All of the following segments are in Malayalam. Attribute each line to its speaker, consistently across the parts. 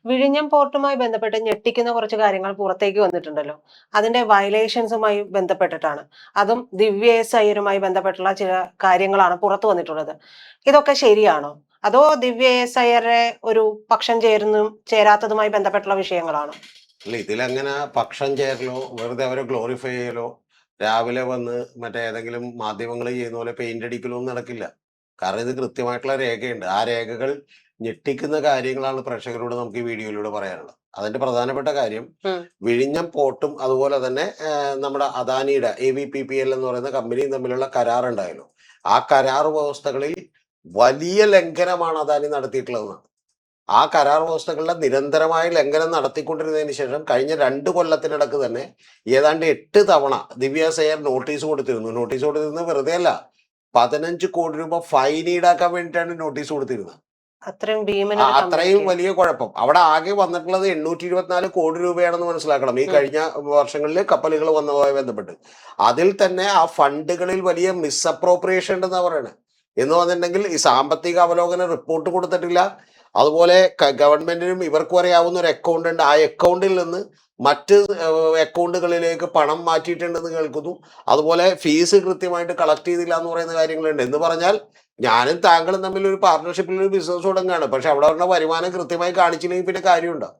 Speaker 1: വിഴിഞ്ഞം പോർട്ടുമായി ബന്ധപ്പെട്ട് ഞെട്ടിക്കുന്ന കുറച്ച് കാര്യങ്ങൾ പുറത്തേക്ക് വന്നിട്ടുണ്ടല്ലോ. അതിന്റെ വയലേഷൻസുമായി ബന്ധപ്പെട്ടിട്ടാണ്. അതും ദിവ്യ എസ് അയ്യരുമായി ബന്ധപ്പെട്ടുള്ള ചില കാര്യങ്ങളാണ് പുറത്തു വന്നിട്ടുള്ളത്. ഇതൊക്കെ ശരിയാണോ? അതോ ദിവ്യ എസ് അയ്യരെ ഒരു പക്ഷം ചേരാത്തതുമായി ബന്ധപ്പെട്ടുള്ള വിഷയങ്ങളാണോ?
Speaker 2: അല്ല, ഇതിലങ്ങനെ പക്ഷം ചേരലോ വെറുതെ അവരെ ഗ്ലോറിഫൈ ചെയ്യലോ രാവിലെ വന്ന് മറ്റേ ഏതെങ്കിലും മാധ്യമങ്ങൾ ചെയ്യുന്ന പോലെ പെയിന്റ് അടിക്കലോ ഒന്നും നടക്കില്ല. കാരണം ഇത് കൃത്യമായിട്ടുള്ള രേഖയുണ്ട്. ആ രേഖകൾ ഞെട്ടിക്കുന്ന കാര്യങ്ങളാണ് പ്രേക്ഷകരോട് നമുക്ക് ഈ വീഡിയോയിലൂടെ പറയാനുള്ളത്. അതിന്റെ പ്രധാനപ്പെട്ട കാര്യം വിഴിഞ്ഞം പോർട്ടും അതുപോലെ തന്നെ നമ്മുടെ അദാനിയുടെ AVPPL എന്ന് പറയുന്ന കമ്പനിയും തമ്മിലുള്ള കരാറുണ്ടായല്ലോ. ആ കരാർ വ്യവസ്ഥകളിൽ വലിയ ലംഘനമാണ് അദാനി നടത്തിയിട്ടുള്ളതെന്നാണ്. ആ കരാർ വ്യവസ്ഥകളുടെ നിരന്തരമായ ലംഘനം നടത്തിക്കൊണ്ടിരുന്നതിന് ശേഷം കഴിഞ്ഞ 2 കൊല്ലത്തിനിടക്ക് തന്നെ ഏതാണ്ട് 8 തവണ ദിവ്യ സയ്യർ നോട്ടീസ് കൊടുത്തിരുന്നു. നോട്ടീസ് കൊടുത്തിരുന്നത് വെറുതെ അല്ല, 15 കോടി രൂപ ഫൈൻ ഈടാക്കാൻ വേണ്ടിയിട്ടാണ് നോട്ടീസ് കൊടുത്തിരുന്നത്. അത്രയും വലിയ കുഴപ്പം. അവിടെ ആകെ വന്നിട്ടുള്ളത് 824 കോടി രൂപയാണെന്ന് മനസ്സിലാക്കണം. ഈ കഴിഞ്ഞ വർഷങ്ങളിൽ കപ്പലുകൾ വന്നതുമായി ബന്ധപ്പെട്ട് അതിൽ തന്നെ ആ ഫണ്ടുകളിൽ വലിയ മിസ്അപ്രോപ്രിയേഷൻ ഉണ്ടെന്നാ പറയണത്. എന്ന് പറഞ്ഞിട്ടുണ്ടെങ്കിൽ ഈ സാമ്പത്തിക അവലോകന റിപ്പോർട്ട് കൊടുത്തിട്ടില്ല. അതുപോലെ ഗവൺമെന്റിനും ഇവർക്കും അറിയാവുന്ന ഒരു അക്കൗണ്ട് ഉണ്ട്. ആ അക്കൗണ്ടിൽ നിന്ന് മറ്റ് അക്കൗണ്ടുകളിലേക്ക് പണം മാറ്റിയിട്ടുണ്ടെന്ന് കേൾക്കുന്നു. അതുപോലെ ഫീസ് കൃത്യമായിട്ട് കളക്ട് ചെയ്തില്ല എന്ന് പറയുന്ന കാര്യങ്ങളുണ്ട്. എന്ന് പറഞ്ഞാൽ ഞാനും താങ്കളും തമ്മിൽ ഒരു പാർട്ണർഷിപ്പിൽ ഒരു ബിസിനസ് തുടങ്ങുകയാണ്. പക്ഷെ അവിടെ പറഞ്ഞ വരുമാനം കൃത്യമായി കാണിച്ചില്ലെങ്കിൽ പിന്നെ കാര്യമുണ്ടോ?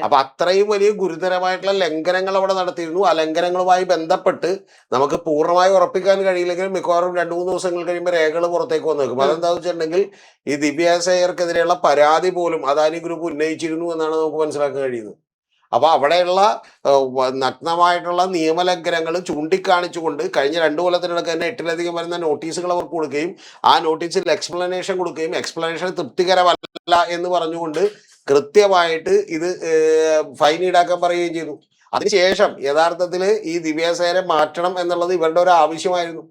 Speaker 2: അപ്പൊ അത്രയും വലിയ ഗുരുതരമായിട്ടുള്ള ലംഘനങ്ങൾ അവിടെ നടത്തിയിരുന്നു. ആ ലംഘനങ്ങളുമായി ബന്ധപ്പെട്ട് നമുക്ക് പൂർണ്ണമായി ഉറപ്പിക്കാൻ കഴിയില്ലെങ്കിലും മിക്കവാറും 2-3 ദിവസങ്ങൾ കഴിയുമ്പോൾ രേഖകൾ പുറത്തേക്ക് വന്നു നിൽക്കും. അതെന്താന്ന് വെച്ചിട്ടുണ്ടെങ്കിൽ ഈ ദിവ്യ സയ്യർക്കെതിരെയുള്ള പരാതി പോലും അദാനി ഗ്രൂപ്പ് ഉന്നയിച്ചിരുന്നു എന്നാണ് നമുക്ക് മനസ്സിലാക്കാൻ കഴിയുന്നത്. അപ്പൊ അവിടെയുള്ള നഗ്നമായിട്ടുള്ള നിയമലംഘനങ്ങൾ ചൂണ്ടിക്കാണിച്ചുകൊണ്ട് കഴിഞ്ഞ 2 കൊല്ലത്തിനിടയ്ക്ക് തന്നെ 8-ലധികം വരുന്ന നോട്ടീസുകൾ അവർക്ക് കൊടുക്കുകയും ആ നോട്ടീസിൽ എക്സ്പ്ലനേഷൻ കൊടുക്കുകയും എക്സ്പ്ലനേഷൻ തൃപ്തികരമല്ല എന്ന് പറഞ്ഞുകൊണ്ട് കൃത്യമായിട്ട് ഇത് ഫൈൻ ഈടാക്കാൻ പറയുകയും ചെയ്തു. അതിനുശേഷം യഥാർത്ഥത്തിൽ ഈ ദിവ്യ സയ്യരെ മാറ്റണം എന്നുള്ളത് ഇവരുടെ ഒരു ആവശ്യമായിരുന്നു.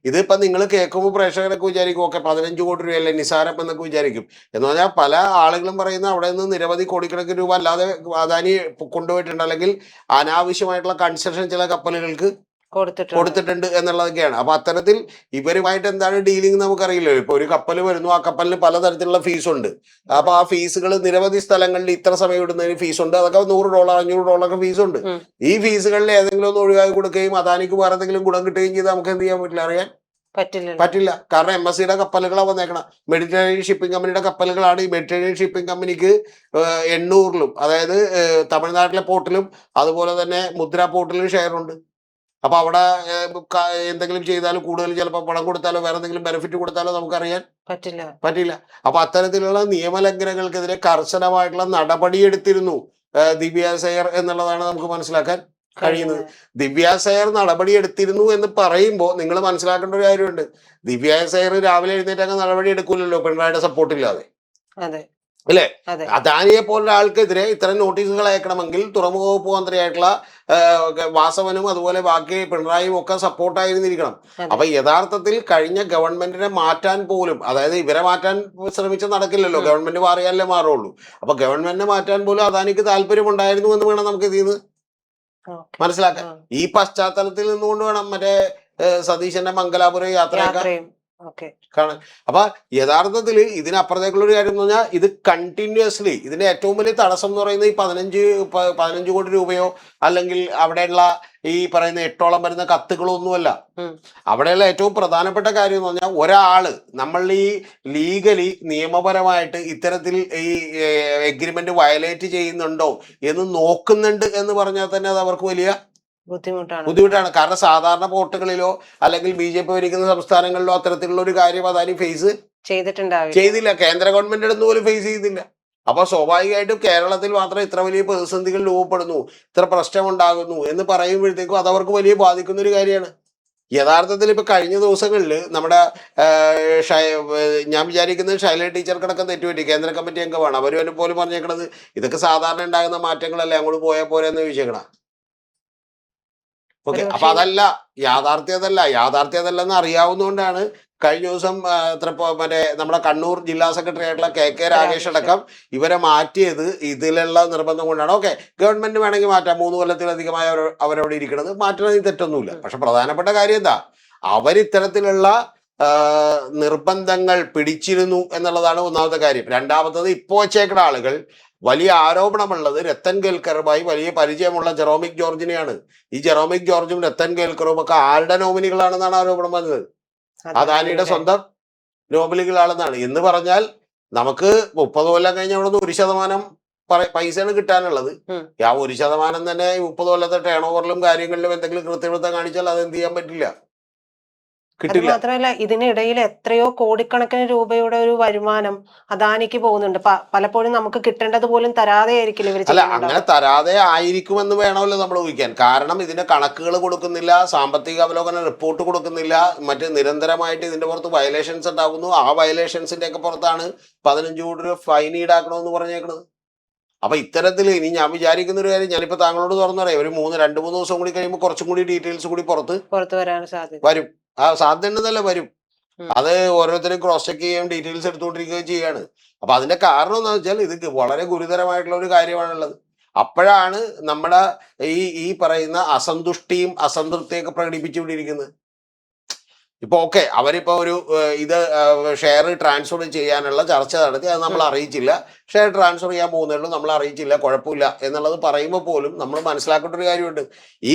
Speaker 2: ഇതിപ്പോ നിങ്ങൾ കേൾക്കുമ്പോൾ പ്രേക്ഷകരൊക്കെ വിചാരിക്കും ഓക്കെ 15 കോടി രൂപയല്ലേ നിസാരം എന്നൊക്കെ വിചാരിക്കും. എന്ന് പറഞ്ഞാൽ പല ആളുകളും പറയുന്ന അവിടെ നിന്ന് നിരവധി കോടിക്കണക്കിന് രൂപ അല്ലാതെ അദാനി കൊണ്ടുപോയിട്ടുണ്ട്, അല്ലെങ്കിൽ അനാവശ്യമായിട്ടുള്ള കൺസെഷൻ ചില കപ്പലുകൾക്ക് കൊടുത്തിട്ടുണ്ട് എന്നുള്ളതൊക്കെയാണ്. അപ്പൊ അത്തരത്തിൽ ഇവരുമായിട്ട് എന്താണ് ഡീലിംഗ് നമുക്കറിയില്ലോ. ഇപ്പൊ ഒരു കപ്പൽ വരുന്നു, ആ കപ്പലിന് പലതരത്തിലുള്ള ഫീസ് ഉണ്ട്. അപ്പൊ ആ ഫീസുകൾ നിരവധി സ്ഥലങ്ങളിൽ ഇത്ര സമയം ഇടുന്നതിന് ഫീസ് ഉണ്ട്. അതൊക്കെ $100 $500 ഫീസ് ഉണ്ട്. ഈ ഫീസുകളിൽ ഏതെങ്കിലും ഒന്ന് ഒഴിവാക്കി കൊടുക്കുകയും അദാനിക്ക് വേറെ എന്തെങ്കിലും ഗുണം കിട്ടുകയും ചെയ്താൽ നമുക്ക് എന്ത് ചെയ്യാൻ പറ്റില്ല, അറിയാൻ പറ്റില്ല. കാരണം MSCയുടെ കപ്പലുകളാണ് വന്നേക്കണം. മെഡിറ്ററേനിയൻ ഷിപ്പിംഗ് കമ്പനിയുടെ കപ്പലുകളാണ്. ഈ മെഡിറ്ററേനിയൻ ഷിപ്പിംഗ് കമ്പനിക്ക് 800-ലും അതായത് തമിഴ്നാട്ടിലെ പോർട്ടിലും അതുപോലെ തന്നെ മുദ്ര പോർട്ടിലും ഷെയർ ഉണ്ട്. അപ്പൊ അവിടെ എന്തെങ്കിലും ചെയ്താലും കൂടുതൽ ചിലപ്പോൾ പണം കൊടുത്താലോ വേറെ എന്തെങ്കിലും ബെനിഫിറ്റ് കൊടുത്താലോ നമുക്കറിയാൻ പറ്റില്ല. അപ്പൊ അത്തരത്തിലുള്ള നിയമലംഘനങ്ങൾക്കെതിരെ കർശനമായിട്ടുള്ള നടപടിയെടുത്തിരുന്നു ദിവ്യ സയ്യർ എന്നുള്ളതാണ് നമുക്ക് മനസ്സിലാക്കാൻ കഴിയുന്നത്. ദിവ്യ സയ്യർ നടപടിയെടുത്തിരുന്നു എന്ന് പറയുമ്പോൾ നിങ്ങൾ മനസ്സിലാക്കേണ്ട ഒരു കാര്യമുണ്ട്. ദിവ്യ സയ്യർ രാവിലെ എഴുന്നേറ്റ് നടപടി എടുക്കൂലല്ലോ പിണറായിയുടെ സപ്പോർട്ടില്ലാതെ, അല്ലേ? അദാനിയെ പോലുള്ള ആൾക്കെതിരെ ഇത്തരം നോട്ടീസുകൾ അയക്കണമെങ്കിൽ തുറമുഖ വകുപ്പ് മന്ത്രിയായിട്ടുള്ള വാസവനും അതുപോലെ ബാക്കി പിണറായിയും ഒക്കെ സപ്പോർട്ടായിരുന്നിരിക്കണം. അപ്പൊ യഥാർത്ഥത്തിൽ കഴിഞ്ഞ ഗവൺമെന്റിനെ മാറ്റാൻ പോലും, അതായത് ഇവരെ മാറ്റാൻ ശ്രമിച്ച നടക്കില്ലല്ലോ, ഗവൺമെന്റ് മാറിയാലേ മാറുള്ളൂ. അപ്പൊ ഗവൺമെന്റിനെ മാറ്റാൻ പോലും അദാനിക്ക് താല്പര്യമുണ്ടായിരുന്നു എന്ന് വേണം നമുക്ക് ഇതിൽ നിന്ന് മനസ്സിലാക്കാൻ. ഈ പശ്ചാത്തലത്തിൽ നിന്നുകൊണ്ട് വേണം മറ്റേ സതീശന്റെ മംഗലാപുരം യാത്രയൊക്കെ കാണാൻ. അപ്പൊ യഥാർത്ഥത്തിൽ ഇതിനപ്പുറത്തേക്കുള്ള ഒരു കാര്യം എന്ന് പറഞ്ഞാൽ ഇത് കണ്ടിന്യൂസ്ലി ഇതിന്റെ ഏറ്റവും വലിയ തടസ്സം എന്ന് പറയുന്നത് ഈ 15 കോടി രൂപയോ അല്ലെങ്കിൽ അവിടെയുള്ള ഈ പറയുന്ന 8ഓളം വരുന്ന കത്തുകളോ ഒന്നുമല്ല. അവിടെയുള്ള ഏറ്റവും പ്രധാനപ്പെട്ട കാര്യം എന്ന് പറഞ്ഞാൽ ഒരാള് നമ്മൾ ഈ ലീഗലി നിയമപരമായിട്ട് ഇത്തരത്തിൽ ഈ എഗ്രിമെന്റ് വയലേറ്റ് ചെയ്യുന്നുണ്ടോ എന്ന് നോക്കുന്നുണ്ട് എന്ന് പറഞ്ഞാൽ തന്നെ അത് അവർക്ക് വലിയ ബുദ്ധിമുട്ടാണ്. കാരണം സാധാരണ പോർട്ടുകളിലോ അല്ലെങ്കിൽ BJP ഭരിക്കുന്ന സംസ്ഥാനങ്ങളിലോ അത്തരത്തിലുള്ള ഒരു കാര്യം അദാനി ഫേസ് ചെയ്തില്ല. കേന്ദ്ര ഗവൺമെന്റ് പോലും ഫേസ് ചെയ്തില്ല. അപ്പൊ സ്വാഭാവികമായിട്ടും കേരളത്തിൽ മാത്രം ഇത്ര വലിയ പ്രതിസന്ധികൾ രൂപപ്പെടുന്നു, ഇത്ര പ്രശ്നമുണ്ടാകുന്നു എന്ന് പറയുമ്പോഴത്തേക്കും അത് അവർക്ക് വലിയ ബാധിക്കുന്ന ഒരു കാര്യമാണ്. യഥാർത്ഥത്തിൽ ഇപ്പൊ കഴിഞ്ഞ ദിവസങ്ങളിൽ നമ്മുടെ ഞാൻ വിചാരിക്കുന്നത് ശൈല ടീച്ചർക്കടക്കം തെറ്റുപറ്റി. കേന്ദ്ര കമ്മിറ്റി അംഗമാണ്. അവരും പോലും പറഞ്ഞേക്കണത് ഇതൊക്കെ സാധാരണ ഉണ്ടാകുന്ന മാറ്റങ്ങളല്ലേ, അങ്ങോട്ട് പോയാൽ പോരെ എന്ന് ചോദിച്ചേക്കണ. ഓക്കെ, അപ്പൊ അതല്ല യാഥാർത്ഥ്യതല്ലെന്ന് അറിയാവുന്നതുകൊണ്ടാണ് കഴിഞ്ഞ ദിവസം മറ്റേ നമ്മുടെ കണ്ണൂർ ജില്ലാ സെക്രട്ടറി ആയിട്ടുള്ള KK രാഗേഷ് അടക്കം ഇവരെ മാറ്റിയത് ഇതിലുള്ള നിർബന്ധം കൊണ്ടാണ്. ഓക്കെ, ഗവൺമെന്റ് വേണമെങ്കിൽ മാറ്റാം, 3 കൊല്ലത്തിലധികമായി അവരവിടെ ഇരിക്കുന്നത്, മാറ്റണമെങ്കിൽ തെറ്റൊന്നുമില്ല. പക്ഷെ പ്രധാനപ്പെട്ട കാര്യം എന്താ, അവരിത്തരത്തിലുള്ള നിർബന്ധങ്ങൾ പിടിച്ചിരുന്നു എന്നുള്ളതാണ് ഒന്നാമത്തെ കാര്യം. രണ്ടാമത്തത് ഇപ്പോൾ വച്ചേക്കുന്ന ആളുകൾ വലിയ ആരോപണമുള്ളത് രത്തൻ കേൽക്കറുമായി വലിയ പരിചയമുള്ള ജെറോമിക് ജോർജിനെയാണ്. ഈ ജെറോമിക് ജോർജും രത്തൻ കേൽക്കറും ഒക്കെ ആരുടെ നോമിനികളാണെന്നാണ് ആരോപണം വന്നത്? അദാനിയുടെ സ്വന്തം നോമിനികളാണെന്നാണ്. എന്ന് പറഞ്ഞാൽ നമുക്ക് 30 കൊല്ലം കഴിഞ്ഞ അവിടെ നിന്ന് 1% പൈസയാണ് കിട്ടാനുള്ളത്. ആ 1% തന്നെ 30 കൊല്ലത്തെ ടേൺ ഓവറിലും കാര്യങ്ങളിലും എന്തെങ്കിലും കൃത്യത കാണിച്ചാൽ അത് എന്ത് ചെയ്യാൻ പറ്റില്ല,
Speaker 1: അത്
Speaker 2: കിട്ടില്ല.
Speaker 1: മാത്രമല്ല ഇതിനിടയിൽ എത്രയോ കോടിക്കണക്കിന് രൂപയുടെ ഒരു വരുമാനം അദാനിക്ക് പോകുന്നുണ്ട്. പലപ്പോഴും നമുക്ക് കിട്ടേണ്ടത് പോലും തരാതെ ആയിരിക്കില്ല ഇവർ
Speaker 2: അല്ല,
Speaker 1: ചെയ്യുന്നുണ്ടാവുക.
Speaker 2: അങ്ങനെ തരാതെ ആയിരിക്കുമെന്ന് വേണമല്ലോ നമ്മൾ ഊഹിക്കാൻ. കാരണം ഇതിന്റെ കണക്കുകൾ കൊടുക്കുന്നില്ല, സാമ്പത്തിക അവലോകന റിപ്പോർട്ട് കൊടുക്കുന്നില്ല, മറ്റ് നിരന്തരമായിട്ട് ഇതിന്റെ പുറത്ത് വയലേഷൻസ് ഉണ്ടാകുന്നു. ആ വയലേഷൻസിന്റെ ഒക്കെ പുറത്താണ് 15 കോടി രൂപ ഫൈൻ ഈടാക്കണമെന്ന് പറഞ്ഞേക്കുന്നത്. അപ്പൊ ഇത്തരത്തിൽ ഇനി ഞാൻ വിചാരിക്കുന്ന ഒരു കാര്യം, ഞാനിപ്പോ താങ്കളോട് തുറന്നു പറയാം, ഒരു 2-3 ദിവസം കൂടി കഴിയുമ്പോൾ കുറച്ചും കൂടി ഡീറ്റെയിൽസ് കൂടി
Speaker 1: പുറത്തു വരാൻ സാധ്യത
Speaker 2: വരും. ആ സാധ്യത ഉണ്ടെന്നല്ല, വരും. അത് ഓരോരുത്തരും ക്രോസ് ചെക്ക് ചെയ്യുകയും ഡീറ്റെയിൽസ് എടുത്തുകൊണ്ടിരിക്കുകയും ചെയ്യാണ്. അപ്പൊ അതിന്റെ കാരണം എന്താ വെച്ചാൽ ഇത് വളരെ ഗുരുതരമായിട്ടുള്ള ഒരു കാര്യമാണുള്ളത്. അപ്പോഴാണ് നമ്മുടെ ഈ പറയുന്ന അസന്തുഷ്ടിയും അസംതൃപ്തിയൊക്കെ പ്രകടിപ്പിച്ചുകൊണ്ടിരിക്കുന്നത്. ഇപ്പൊ ഓക്കെ, അവരിപ്പോ ഒരു ഇത് ഷെയർ ട്രാൻസ്ഫർ ചെയ്യാനുള്ള ചർച്ച നടത്തി, അത് നമ്മൾ അറിയിച്ചില്ല, ഷെയർ ട്രാൻസ്ഫർ ചെയ്യാൻ പോകുന്നുള്ളൂ, നമ്മൾ അറിയിച്ചില്ല, കുഴപ്പമില്ല എന്നുള്ളത് പറയുമ്പോൾ പോലും നമ്മൾ മനസ്സിലാക്കേണ്ട ഒരു കാര്യമുണ്ട്. ഈ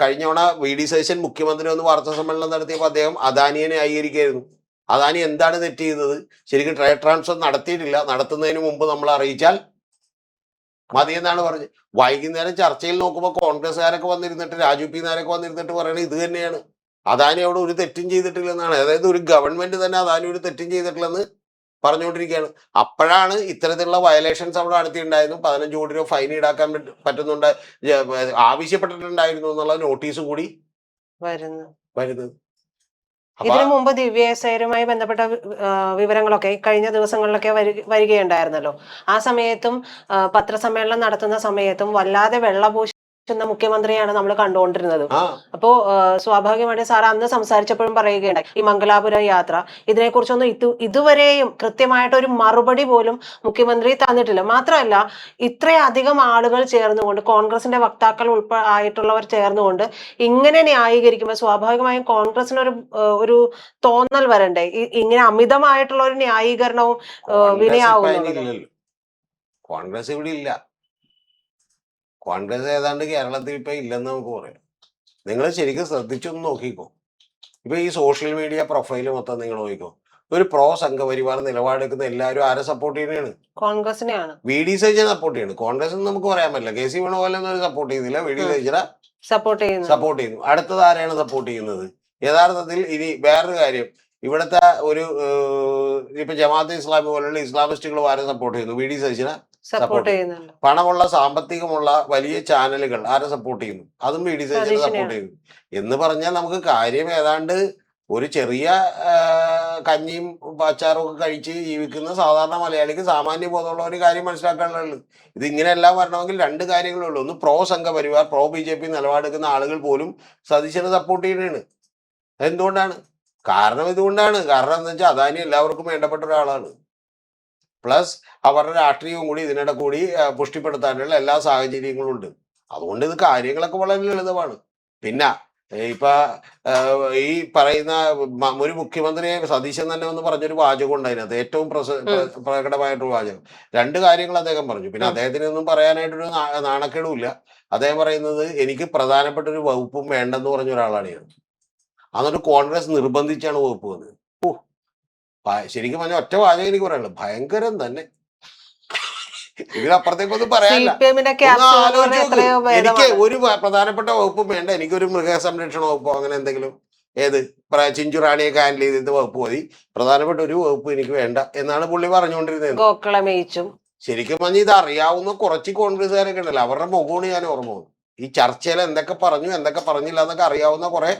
Speaker 2: കഴിഞ്ഞവണ വി.ഡി. സതീശൻ മുഖ്യമന്ത്രി ഒന്ന് വാർത്താ സമ്മേളനം നടത്തിയപ്പോൾ അദ്ദേഹം അദാനിയെ ന്യായീകരിക്കുകയായിരുന്നു. അദാനി എന്താണ് തെറ്റ് ചെയ്തത്? ശരിക്കും ഷെയർ ട്രാൻസ്ഫർ നടത്തിയിട്ടില്ല, നടത്തുന്നതിന് മുമ്പ് നമ്മൾ അറിയിച്ചാൽ മതി എന്നാണ് പറഞ്ഞത്. വൈകുന്നേരം ചർച്ചയിൽ നോക്കുമ്പോൾ കോൺഗ്രസ്സുകാരൊക്കെ വന്നിരുന്നിട്ട്, രാജു പി നായരൊക്കെ വന്നിരുന്നിട്ട് പറയുന്നത് ഇത് തന്നെയാണ്, അദാനി അവിടെ ഒരു തെറ്റും ചെയ്തിട്ടില്ലെന്നാണ്. അതായത് ഒരു ഗവൺമെന്റ് തന്നെ അദാനി ഒരു തെറ്റും ചെയ്തിട്ടില്ലെന്ന് പറഞ്ഞുകൊണ്ടിരിക്കുകയാണ്. അപ്പോഴാണ് ഇത്തരത്തിലുള്ള വയലേഷൻസ് അവിടെ നടത്തിയിട്ടുണ്ടായിരുന്നു. 15 കോടി രൂപ ഫൈൻ ഈടാക്കാൻ പറ്റുന്നുണ്ട്, ആവശ്യപ്പെട്ടിട്ടുണ്ടായിരുന്നു എന്നുള്ള നോട്ടീസ് കൂടി വരുന്നത്.
Speaker 1: ഇതിനു മുമ്പ് ദിവ്യസേരുമായി ബന്ധപ്പെട്ട വിവരങ്ങളൊക്കെ കഴിഞ്ഞ ദിവസങ്ങളിലൊക്കെ വരികയുണ്ടായിരുന്നല്ലോ. ആ സമയത്തും പത്രസമ്മേളനം നടത്തുന്ന സമയത്തും വല്ലാതെ വെള്ളപൂശുന്ന മുഖ്യമന്ത്രിയാണ് നമ്മൾ കണ്ടുകൊണ്ടിരുന്നത്. അപ്പോ സ്വാഭാവികമായിട്ട് സാർ അന്ന് സംസാരിച്ചപ്പോഴും പറയുകയുണ്ടായി, ഈ മംഗലാപുരം യാത്ര ഇതിനെക്കുറിച്ചൊന്നും ഇതുവരെയും കൃത്യമായിട്ട് ഒരു മറുപടി പോലും മുഖ്യമന്ത്രി തന്നിട്ടില്ല. മാത്രമല്ല ഇത്രയധികം ആളുകൾ ചേർന്നുകൊണ്ട്, കോൺഗ്രസിന്റെ വക്താക്കൾ ആയിട്ടുള്ളവർ ചേർന്നുകൊണ്ട് ഇങ്ങനെ ന്യായീകരിക്കുമ്പോൾ സ്വാഭാവികമായും കോൺഗ്രസിനൊരു ഒരു തോന്നൽ വരണ്ടേ, ഇങ്ങനെ അമിതമായിട്ടുള്ള ഒരു ന്യായീകരണവും വിനയാവുന്നു.
Speaker 2: കോൺഗ്രസ് ഇവിടെ ഇല്ല. കോൺഗ്രസ് ഏതാണ്ട് കേരളത്തിൽ ഇപ്പൊ ഇല്ലെന്ന് നമുക്ക് പറയാം. നിങ്ങൾ ശരിക്കും ശ്രദ്ധിച്ചൊന്ന് നോക്കിക്കോ. ഇപ്പൊ ഈ സോഷ്യൽ മീഡിയ പ്രൊഫൈല് മൊത്തം നിങ്ങൾ നോക്കിക്കോ. ഒരു പ്രോ സംഘപരിവാർ നിലപാടെടുക്കുന്ന എല്ലാവരും ആരെ സപ്പോർട്ട് ചെയ്യുന്നതാണ്?
Speaker 1: കോൺഗ്രസിനെയാണ്.
Speaker 2: വി.ഡി. സതീശനെ സപ്പോർട്ട് ചെയ്യുന്നു. കോൺഗ്രസ് നമുക്ക് പറയാൻ പറ്റില്ല. കെ.സി. വേണുഗോപാലൊന്നും സപ്പോർട്ട് ചെയ്യുന്നില്ല, വി.ഡി. സതീശനെ സപ്പോർട്ട് ചെയ്യുന്നു. അടുത്തത് ആരെയാണ് സപ്പോർട്ട് ചെയ്യുന്നത്? യഥാർത്ഥത്തിൽ ഇനി വേറൊരു കാര്യം, ഇവിടുത്തെ ഒരു ഇപ്പൊ ജമാഅത്തെ ഇസ്ലാമി പോലുള്ള ഇസ്ലാമിസ്റ്റുകൾ ആരെ സപ്പോർട്ട് ചെയ്യുന്നു? വി.ഡി. സതീശനെ സപ്പോർട്ട് ചെയ്യുന്നുണ്ട്. പണമുള്ള സാമ്പത്തികമുള്ള വലിയ ചാനലുകൾ ആരെ സപ്പോർട്ട് ചെയ്യുന്നു? അതും വി.ഡി. സതീശനെ സപ്പോർട്ട് ചെയ്യുന്നു. എന്ന് പറഞ്ഞാൽ നമുക്ക് കാര്യം ഏതാണ്ട് ഒരു ചെറിയ കഞ്ഞിയും അച്ചാറും ഒക്കെ കഴിച്ച് ജീവിക്കുന്ന സാധാരണ മലയാളിക്ക് സാമാന്യ ബോധമുള്ള ഒരു കാര്യം മനസ്സിലാക്കാനുള്ളത്. ഇത് ഇങ്ങനെയെല്ലാം വരണമെങ്കിൽ 2 കാര്യങ്ങളേ ഉള്ളൂ. ഒന്ന് പ്രോ സംഘപരിവാർ, പ്രോ ബി.ജെ.പി നിലപാടെടുക്കുന്ന ആളുകൾ പോലും സതീശനെ സപ്പോർട്ട് ചെയ്യുന്നതാണ്. എന്തുകൊണ്ടാണ്? കാരണം ഇതുകൊണ്ടാണ്. കാരണം എന്താ വെച്ചാൽ അദാനി എല്ലാവർക്കും വേണ്ടപ്പെട്ട ഒരാളാണ്. പ്ലസ് അവരുടെ രാഷ്ട്രീയവും കൂടി ഇതിനിടെ കൂടി പുഷ്ടിപ്പെടുത്താനുള്ള എല്ലാ സാഹചര്യങ്ങളും ഉണ്ട്. അതുകൊണ്ട് ഇത് കാര്യങ്ങളൊക്കെ വളരെ ലളിതമാണ്. പിന്നെ ഇപ്പൊ ഈ പറയുന്ന ഒരു മുഖ്യമന്ത്രിയെ സതീശൻ തന്നെ ഒന്ന് പറഞ്ഞൊരു വാചകം ഉണ്ട് അതിനകത്ത്, ഏറ്റവും പ്രകടമായിട്ടൊരു വാചകം. 2 കാര്യങ്ങൾ അദ്ദേഹം പറഞ്ഞു. പിന്നെ അദ്ദേഹത്തിന് ഒന്നും പറയാനായിട്ടൊരു നാണക്കേടുമില്ല. അദ്ദേഹം പറയുന്നത് എനിക്ക് പ്രധാനപ്പെട്ട ഒരു വകുപ്പും വേണ്ടെന്ന് പറഞ്ഞ ഒരാളാണ് ഞാൻ. അന്നിട്ട് കോൺഗ്രസ് നിർബന്ധിച്ചാണ് വകുപ്പ് വന്നത്. ശരിക്കും പറഞ്ഞാൽ ഒറ്റ വാചകം എനിക്ക് പറയാനുള്ളത്, ഭയങ്കരം തന്നെ. ഇതിനപ്പുറത്തേക്കൊന്നും പറയാനില്ല. എനിക്ക് ഒരു പ്രധാനപ്പെട്ട വകുപ്പും വേണ്ട, എനിക്കൊരു മൃഗസംരക്ഷണ വകുപ്പോ അങ്ങനെ എന്തെങ്കിലും, ഏത് ചിഞ്ചുറാണിയൊക്കെ ഹാൻഡിൽ ചെയ്ത് വകുപ്പ് മതി, പ്രധാനപ്പെട്ട ഒരു വകുപ്പ് എനിക്ക് വേണ്ട എന്നാണ് പുള്ളി പറഞ്ഞുകൊണ്ടിരുന്നത്. ശരിക്കും പറഞ്ഞാൽ ഇത് അറിയാവുന്ന കുറച്ച് കോൺഗ്രസ്സുകാരൊക്കെ ഉണ്ടല്ലോ, അവരുടെ മുഖമാണ് ഞാൻ ഓർമ്മ വന്നു. ഈ ചർച്ചയിൽ എന്തൊക്കെ പറഞ്ഞു എന്തൊക്കെ പറഞ്ഞില്ല എന്നൊക്കെ അറിയാവുന്ന കുറെ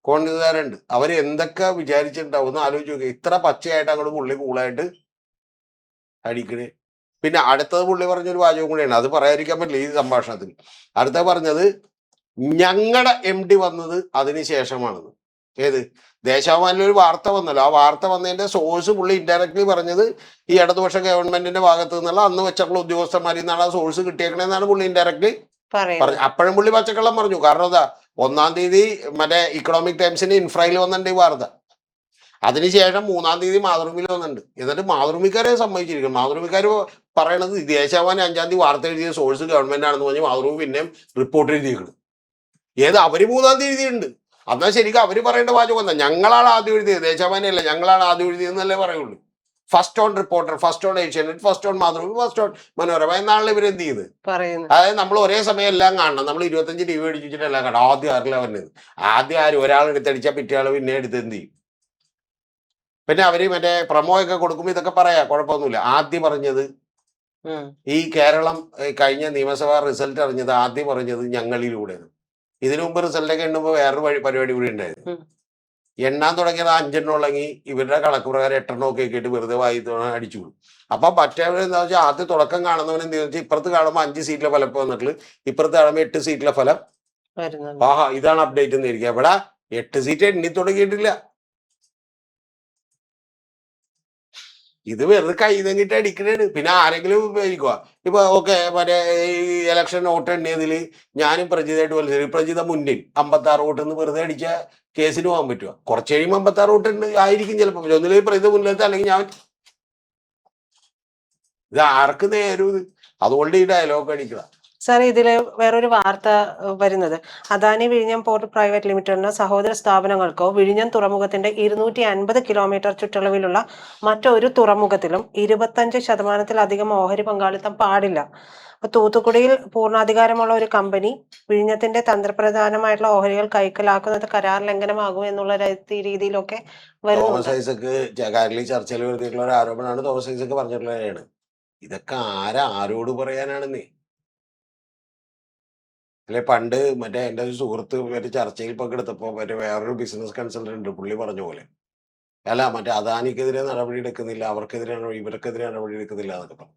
Speaker 2: കോൺഗ്രസ്സുകാരുണ്ട്. അവർ എന്തൊക്കെ വിചാരിച്ചിട്ടുണ്ടാവും ആലോചിച്ച് നോക്കുക. ഇത്ര പച്ചയായിട്ട് അങ്ങോട്ട് പുള്ളി കൂളായിട്ട് അടിക്കണേ. പിന്നെ അടുത്തത് പുള്ളി പറഞ്ഞൊരു വാചകം കൂടിയാണ്, അത് പറയാതിരിക്കാൻ പറ്റില്ല ഈ സംഭാഷണത്തിൽ. അടുത്ത പറഞ്ഞത് ഞങ്ങളുടെ MD വന്നത് അതിന് ശേഷമാണെന്ന്. ഏത്? ദേശാഭിമാനിൽ ഒരു വാർത്ത വന്നല്ലോ, ആ വാർത്ത വന്നതിന്റെ സോഴ്സ് പുള്ളി ഇൻഡയറക്ട്ലി പറഞ്ഞത് ഈ ഇടതുപക്ഷ ഗവൺമെന്റിന്റെ ഭാഗത്ത് നിന്നുള്ള അന്ന് വെച്ചിട്ടുള്ള ഉദ്യോഗസ്ഥന്മാരിൽ നിന്നാണ് ആ സോഴ്സ് കിട്ടിയേക്കണെന്നാണ് പുള്ളി ഇൻഡയറക്ട്ലി പറഞ്ഞു. അപ്പോഴും പുള്ളി പച്ചക്കള്ളം പറഞ്ഞു. കാരണം എന്താ, 1-ാം തീയതി മറ്റേ ഇക്കണോമിക് ടൈംസിന്റെ ഇൻഫ്രയിൽ വന്നിട്ടുണ്ട് ഈ വാർത്ത. അതിനുശേഷം 3-ാം തീയതി മാതൃഭൂമിയിൽ വന്നിട്ടുണ്ട്. എന്നിട്ട് മാതൃഭൂമിക്കാരെ സമ്മതിച്ചിരിക്കും. മാതൃഭൂമിക്കാർ പറയണത് ദേശാഭിമാനി 5-ാം തീയതി വാർത്ത എഴുതിയ സോഴ്സ് ഗവൺമെന്റ് ആണെന്ന് പറഞ്ഞ് മാതൃഭൂമി പിന്നെയും റിപ്പോർട്ട് എഴുതിയിരിക്കണം. അവര് 3-ാം തീയതി എഴുതിയിട്ടുണ്ട്. എന്നാൽ ശരിക്കും അവര് പറയേണ്ട വാചകം എന്താ? ഞങ്ങളാണ് ആദ്യം എഴുതിയത്, ദേശാഭിമാനി അല്ല, ഞങ്ങളാണ് ആദ്യം എഴുതിയതെന്നല്ലേ പറയുള്ളൂ. First on reporter, first on Asianet, first on Mathrubhumi, first on Manorama എന്നാണല്ലോ ഇവർ എന്ത് ചെയ്ത്
Speaker 1: പറയുന്നത്.
Speaker 2: അതായത് നമ്മൾ ഒരേ സമയം എല്ലാം കാണണം. നമ്മൾ 25 TV അടിച്ചിട്ട് എല്ലാം കാണണം. ആദ്യം ആരില്ല വന്നത്. ആദ്യം ആര് ഒരാൾ എടുത്തടിച്ചാൽ പിറ്റേ ആൾ പിന്നെ എടുത്ത് എന്ത് ചെയ്യും? പിന്നെ അവര് മറ്റേ പ്രമോ ഒക്കെ കൊടുക്കുമ്പോൾ ഇതൊക്കെ പറയാ, കുഴപ്പമൊന്നുമില്ല. ആദ്യം പറഞ്ഞത് ഈ കേരളം കഴിഞ്ഞ നിയമസഭാ റിസൾട്ട് അറിഞ്ഞത് ആദ്യം പറഞ്ഞത് ഞങ്ങളിലൂടെയാണ്. ഇതിനു മുമ്പ് റിസൾട്ടൊക്കെ എണ്ണുമ്പോൾ വേറൊരു പരിപാടി കൂടി ഉണ്ടായിരുന്നു. എണ്ണാൻ തുടങ്ങിയത് 5 ഉള്ളെങ്കിൽ ഇവരുടെ കണക്ക് പ്രകാരം 8 ഒക്കെ ആയിട്ട് വെറുതെ വായി അടിച്ചു വിടും. അപ്പൊ മറ്റേവർ എന്താ വെച്ചാൽ ആദ്യം തുടക്കം കാണുന്നവൻ എന്ത് വെച്ചാൽ ഇപ്പുറത്ത് കാണുമ്പോൾ 5 സീറ്റിലെ ഫലം വന്നിട്ട് ഇപ്പുറത്ത് കാണുമ്പോൾ 8 സീറ്റിലെ ഫലം. ആഹാ, ഇതാണ് അപ്ഡേറ്റ് എന്നിരിക്കുക. ഇവിടെ 8 സീറ്റ് എണ്ണി തുടങ്ങിയിട്ടില്ല. ഇത് വെറുതെ കൈ തങ്ങിട്ട് അടിക്കണേണ്. പിന്നെ ആരെങ്കിലും ഉപയോഗിക്കുക. ഇപ്പൊ ഓക്കെ, മറ്റേ ഈ ഇലക്ഷൻ വോട്ട് എണ്ണിയതിൽ ഞാനും പ്രജിതായിട്ട് മത്സരിക്കും. പ്രജിത മുന്നിൽ 56 വോട്ട് എന്ന് വെറുതെ അടിച്ച കേസിന് പോകാൻ പറ്റുക? കുറച്ച് കഴിയുമ്പോൾ 56 വോട്ട് ഉണ്ട് ആയിരിക്കും ചിലപ്പോൾ. ഒന്നിലേക്ക് പ്രജിത മുന്നിലത്തെ, അല്ലെങ്കിൽ ഞാൻ. ഇത് ആർക്ക് നേരും ഇത്? അതുകൊണ്ട് ഈ ഡയലോഗ് അടിക്കുക.
Speaker 1: സാർ, ഇതില് വേറൊരു വാർത്ത വരുന്നത്, അദാനി വിഴിഞ്ഞം പോർട്ട് പ്രൈവറ്റ് ലിമിറ്റഡിനോ സഹോദര സ്ഥാപനങ്ങൾക്കോ വിഴിഞ്ഞം തുറമുഖത്തിന്റെ 250 കിലോമീറ്റർ ചുറ്റളവിലുള്ള മറ്റൊരു തുറമുഖത്തിലും 25% ഓഹരി പങ്കാളിത്തം പാടില്ല. അപ്പൊ തൂത്തുക്കുടിയിൽ പൂർണ്ണാധികാരമുള്ള ഒരു കമ്പനി വിഴിഞ്ഞത്തിന്റെ തന്ത്രപ്രധാനമായിട്ടുള്ള ഓഹരികൾ കൈക്കലാക്കുന്നത് കരാർ ലംഘനമാകും എന്നുള്ള രീതിയിലൊക്കെ
Speaker 2: തോമസ് ഐസക്ക് ചർച്ചയിൽ വരുത്തിയിട്ടുള്ള ഒരു ആരോപണമാണ്. തോമസ് ഐസക്ക് പറഞ്ഞിട്ടുള്ളതാണ്. ഇതൊക്കെ ആരോട് പറയാനാണെന്നേ. അല്ലെ, പണ്ട് മറ്റേ എൻ്റെ ഒരു സുഹൃത്ത് മറ്റേ ചർച്ചയിൽ പങ്കെടുത്തപ്പോൾ മറ്റേ വേറൊരു ബിസിനസ് കൺസൾട്ടന്റ് ഉണ്ട്, പുള്ളി പറഞ്ഞ പോലെ അല്ല, മറ്റേ അദാനിക്കെതിരെ നടപടി എടുക്കുന്നില്ല, അവർക്കെതിരെയാണ് ഇവർക്കെതിരെ നടപടി എടുക്കുന്നില്ല എന്നൊക്കെ പറഞ്ഞു.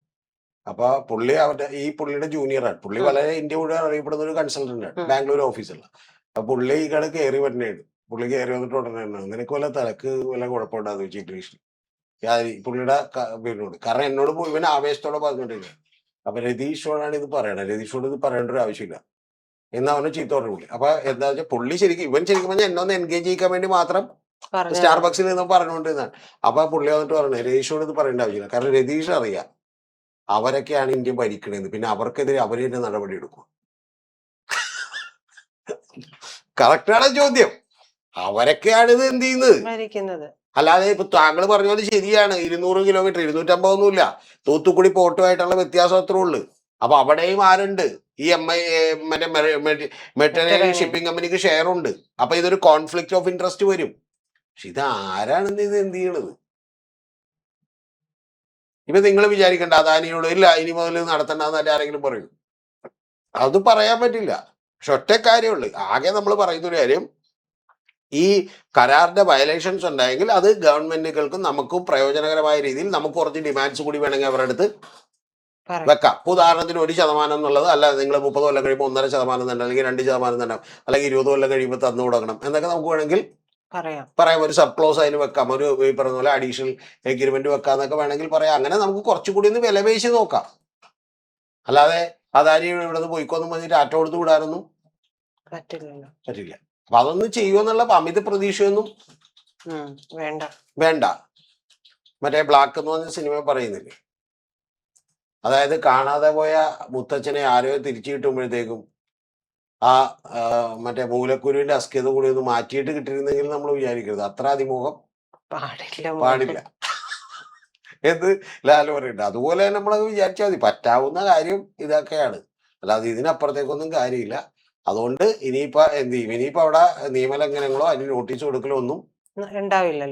Speaker 2: അപ്പൊ പുള്ളിയുടെ ജൂനിയറാണ്. പുള്ളി വളരെ ഇന്ത്യ മുഴുവൻ അറിയപ്പെടുന്ന ഒരു കൺസൾട്ടന്റ് ആണ്, ബാംഗ്ലൂർ ഓഫീസുള്ള. അപ്പൊ പുള്ളി ഈ കട കയറി വരുന്നതാണ്. പുള്ളി കയറി വന്നിട്ട് ഉടനെ നിനക്ക് വല്ല തലക്ക് വല്ല കുഴപ്പമുണ്ടാന്ന് വെച്ച് ഇംഗ്ലീഷിൽ പുള്ളിയുടെ പേരിനോട്. കാരണം എന്നോട് ഇവൻ ആവേശത്തോടെ പറഞ്ഞോണ്ടിരിക്കുക. അപ്പൊ രതീഷോടാണ് ഇത് പറയണത്. രതീഷോട് ഇത് പറയേണ്ട ഒരു ആവശ്യമില്ല എന്ന് അവന് ചീത്ത പറഞ്ഞു പുള്ളി. അപ്പൊ എന്താ വെച്ചാൽ പുള്ളി ഇവൻ ശരിക്കും പറഞ്ഞാൽ എന്നെ ഒന്ന് എൻഗേജ് ചെയ്യിക്കാൻ വേണ്ടി മാത്രം സ്റ്റാർബക്സിൽ നിന്ന് പറഞ്ഞുകൊണ്ടിരുന്നതാണ്. അപ്പൊ പുള്ളി വന്നിട്ട് പറഞ്ഞു രതീഷോട് ഇത് പറയേണ്ട ആവശ്യമില്ല, കാരണം രതീഷ് അറിയാം അവരൊക്കെയാണ് ഇന്ത്യ ഭരിക്കണേന്ന്, പിന്നെ അവർക്കെതിരെ അവര് തന്നെ നടപടി എടുക്കും. കറക്റ്റാണ് ചോദ്യം. അവരൊക്കെയാണ് ഇത് എന്ത് ചെയ്യുന്നത്. അല്ലാതെ ഇപ്പൊ താങ്കൾ പറഞ്ഞ പോലെ ശരിയാണ്, 200 കിലോമീറ്റർ 250 ഒന്നുമില്ല. തൂത്തുക്കുടി പോർട്ടുമായിട്ടുള്ള വ്യത്യാസം അത്രേ ഉള്ളു. അപ്പൊ അവിടെയും ആരുണ്ട്? ഈ മറ്റേ മെറ്റീരിയൽ ഷിപ്പിംഗ് കമ്പനിക്ക് ഷെയർ ഉണ്ട്. അപ്പൊ ഇതൊരു കോൺഫ്ലിക്റ്റ് ഓഫ് ഇൻട്രസ്റ്റ് വരും. പക്ഷെ ഇത് ആരാണെന്ന് ഇത് എന്ത് ചെയ്യണത്? ഇപ്പൊ നിങ്ങൾ വിചാരിക്കണ്ട അദാനിയോട് ഇല്ല ഇനി മുതൽ നടത്തണ്ടെന്ന് ആരെങ്കിലും പറയും? അത് പറയാൻ പറ്റില്ല. പക്ഷെ ഒറ്റ കാര്യമുള്ളു, ആകെ നമ്മൾ പറയുന്ന ഒരു കാര്യം, ഈ കരാറിന്റെ വയലേഷൻസ് ഉണ്ടായെങ്കിൽ അത് ഗവൺമെന്റുകൾക്കും നമുക്കും പ്രയോജനകരമായ രീതിയിൽ നമുക്ക് കുറച്ച് ഡിമാൻഡ്സ് കൂടി വേണമെങ്കിൽ അവരുടെ അടുത്ത് വെക്കാം. ഉദാഹരണത്തിന് 1% എന്നുള്ളത് അല്ല, നിങ്ങൾ 30 കൊല്ലം കഴിയുമ്പോൾ 1.5% തന്നെ, അല്ലെങ്കിൽ 2% തന്നെ, അല്ലെങ്കിൽ 20 കൊല്ലം കഴിയുമ്പോൾ തന്നു കൊടുക്കണം എന്നൊക്കെ നമുക്ക് വേണമെങ്കിൽ പറയാം. ഒരു സർപ്ലോസ് അതിന് വെക്കാം, ഒരു ഈ പറഞ്ഞ പോലെ അഡീഷണൽ എഗ്രിമെന്റ് വെക്കാം എന്നൊക്കെ വേണമെങ്കിൽ പറയാം. അങ്ങനെ നമുക്ക് കുറച്ചുകൂടി ഒന്ന് വില പേശി നോക്കാം. അല്ലാതെ അദാനി ഇവിടെ നിന്ന് പോയിക്കോന്നും പറഞ്ഞിട്ട് ആറ്റ കൊടുത്ത് വിടാനൊന്നും പറ്റില്ല. അപ്പൊ അതൊന്നും ചെയ്യുമെന്നുള്ള അമിത പ്രതീക്ഷയൊന്നും വേണ്ട. മറ്റേ ബ്ലാക്ക് എന്ന് പറഞ്ഞ സിനിമ പറയുന്നില്ലേ, അതായത് കാണാതെ പോയ മുത്തച്ഛനെ ആരോ തിരിച്ചു കിട്ടുമ്പോഴത്തേക്കും ആ മറ്റേ മൂലക്കുരുവിന്റെ അസ്കിത കൂടി ഒന്ന് മാറ്റിയിട്ട് കിട്ടിയിരുന്നെങ്കിൽ നമ്മൾ വിചാരിക്കരുത് അത്ര അതിമോഹം പാടില്ല എന്ന് ലാല് പറയട്ടെ. അതുപോലെ തന്നെ നമ്മളത് വിചാരിച്ചാൽ മതി. പറ്റാവുന്ന കാര്യം ഇതൊക്കെയാണ്, അല്ലാതെ ഇതിനപ്പുറത്തേക്കൊന്നും കാര്യമില്ല. അതുകൊണ്ട് ഇനിയിപ്പോ എന്ത് ചെയ്യും? ഇനിയിപ്പോ അവിടെ നിയമലംഘനങ്ങളോ അതിന് നോട്ടീസ് കൊടുക്കലോ ഒന്നും ഉണ്ടാവില്ലല്ലോ.